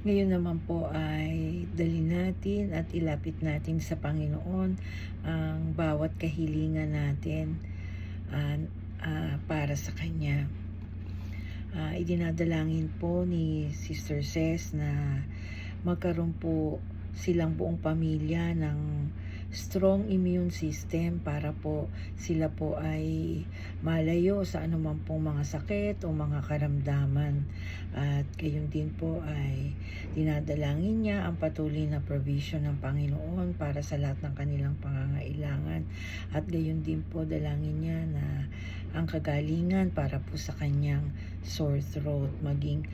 Ngayon naman po ay dalhin natin at ilapit natin sa Panginoon ang bawat kahilingan natin para sa Kanya. Idinadalangin po ni Sister Ces na magkaroon po silang buong pamilya ng strong immune system para po sila po ay malayo sa anumang pong mga sakit o mga karamdaman. At gayon din po ay dinadalangin niya ang patuloy na provision ng Panginoon para sa lahat ng kanilang pangangailangan. At gayon din po dalangin niya na ang kagalingan para po sa kanyang sore throat, maging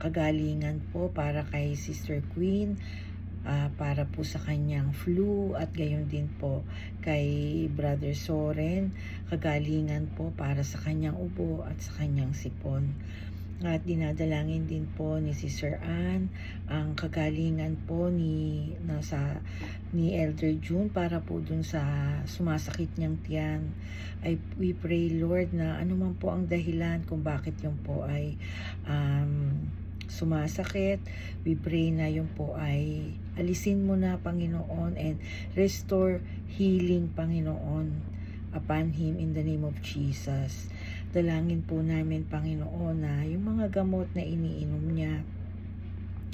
kagalingan po para kay Sister Queen, para po sa kanyang flu, at gayon din po kay Brother Soren, kagalingan po para sa kanyang ubo at sa kanyang sipon. At dinadalangin din po ni Sister Ann ang kagalingan po ni Elder June para po dun sa sumasakit niyang tiyan. We pray, Lord, na anuman po ang dahilan kung bakit yung po ay sumasakit, we pray na yun po ay alisin mo na, Panginoon, and restore healing, Panginoon, upon him in the name of Jesus. Dalangin po namin, Panginoon, na yung mga gamot na iniinom niya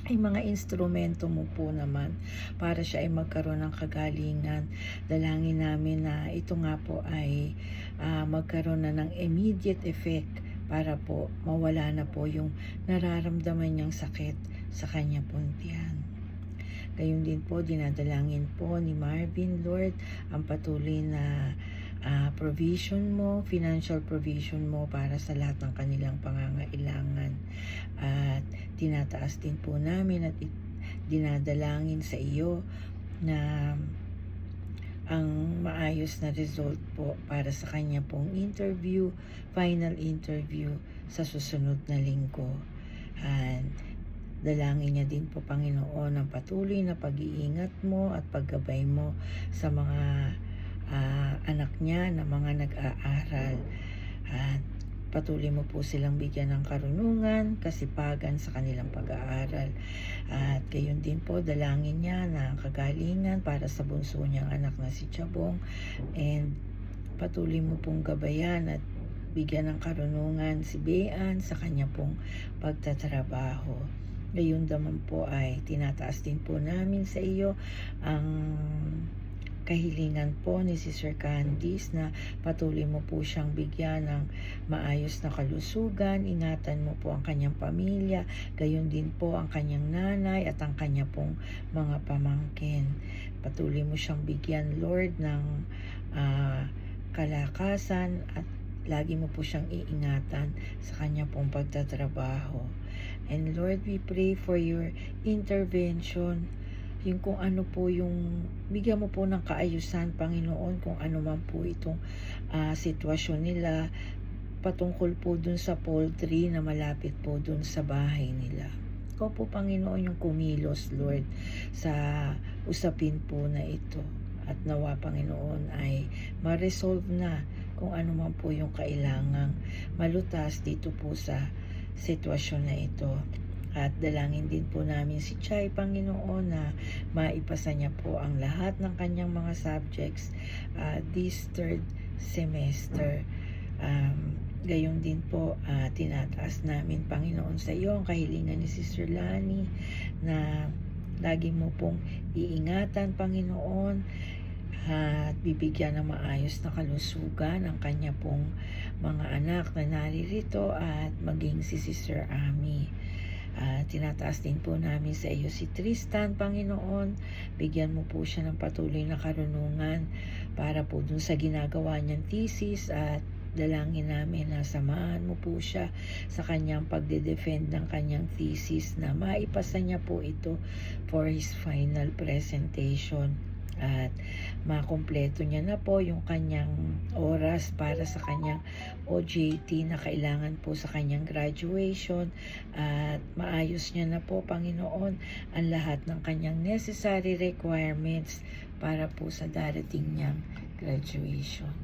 ay mga instrumento mo po naman para siya ay magkaroon ng kagalingan. Dalangin namin na ito nga po ay magkaroon na ng immediate effect para po mawala na po yung nararamdaman niyang sakit sa kanya pong tiyan. Gayon din po, dinadalangin po ni Marvin, Lord, ang patuloy na provision mo, financial provision mo para sa lahat ng kanilang pangangailangan. At tinataas din po namin at dinadalangin sa iyo na ang maayos na result po para sa kanya pong final interview sa susunod na linggo. And dalangin niya din po, Panginoon, ang patuloy na pag-iingat mo at paggabay mo sa mga anak niya na mga nag-aaral. At patuloy mo po silang bigyan ng karunungan, kasipagan sa kanilang pag-aaral. At gayon din po, dalangin niya na kagalingan para sa bunso niyang anak na si Chabong. And patuloy mo pong gabayan at bigyan ng karunungan si Bean sa kanya pong pagtatrabaho. Gayon naman po ay tinataas din po namin sa iyo ang kahilingan po ni Sister Candice na patuloy mo po siyang bigyan ng maayos na kalusugan. Ingatan mo po ang kanyang pamilya, gayon din po ang kanyang nanay at ang kanya pong mga pamangkin. Patuloy mo siyang bigyan, Lord, ng kalakasan at lagi mo po siyang iingatan sa kanya pong pagtatrabaho. And Lord, we pray for your intervention, yung kung ano po yung bigyan mo po ng kaayusan, Panginoon, kung ano man po itong sitwasyon nila patungkol po dun sa poultry na malapit po dun sa bahay nila. Ikaw po, Panginoon, yung kumilos, Lord, sa usapin po na ito. At nawa, Panginoon, ay ma-resolve na kung ano man po yung kailangang malutas dito po sa sitwasyon na ito. At dalangin din po namin si Chay, Panginoon, na maipasa niya po ang lahat ng kanyang mga subjects this third semester. Gayon din po, tinataas namin, Panginoon, sa iyo ang kahilingan ni Sister Lani na lagi mo pong iingatan, Panginoon, at bibigyan ng maayos na kalusugan ang kanya pong mga anak na naririto at maging si Sister Ami. Tinataas din po namin sa iyo si Tristan, Panginoon. Bigyan mo po siya ng patuloy na karunungan para po dun sa ginagawa niyang thesis, at dalangin namin na samahan mo po siya sa kanyang pagde-defend ng kanyang thesis na maipasa niya po ito for his final presentation. At makumpleto niya na po yung kanyang oras para sa kanyang OJT na kailangan po sa kanyang graduation, at maayos niya na po, Panginoon, ang lahat ng kanyang necessary requirements para po sa darating niyang graduation.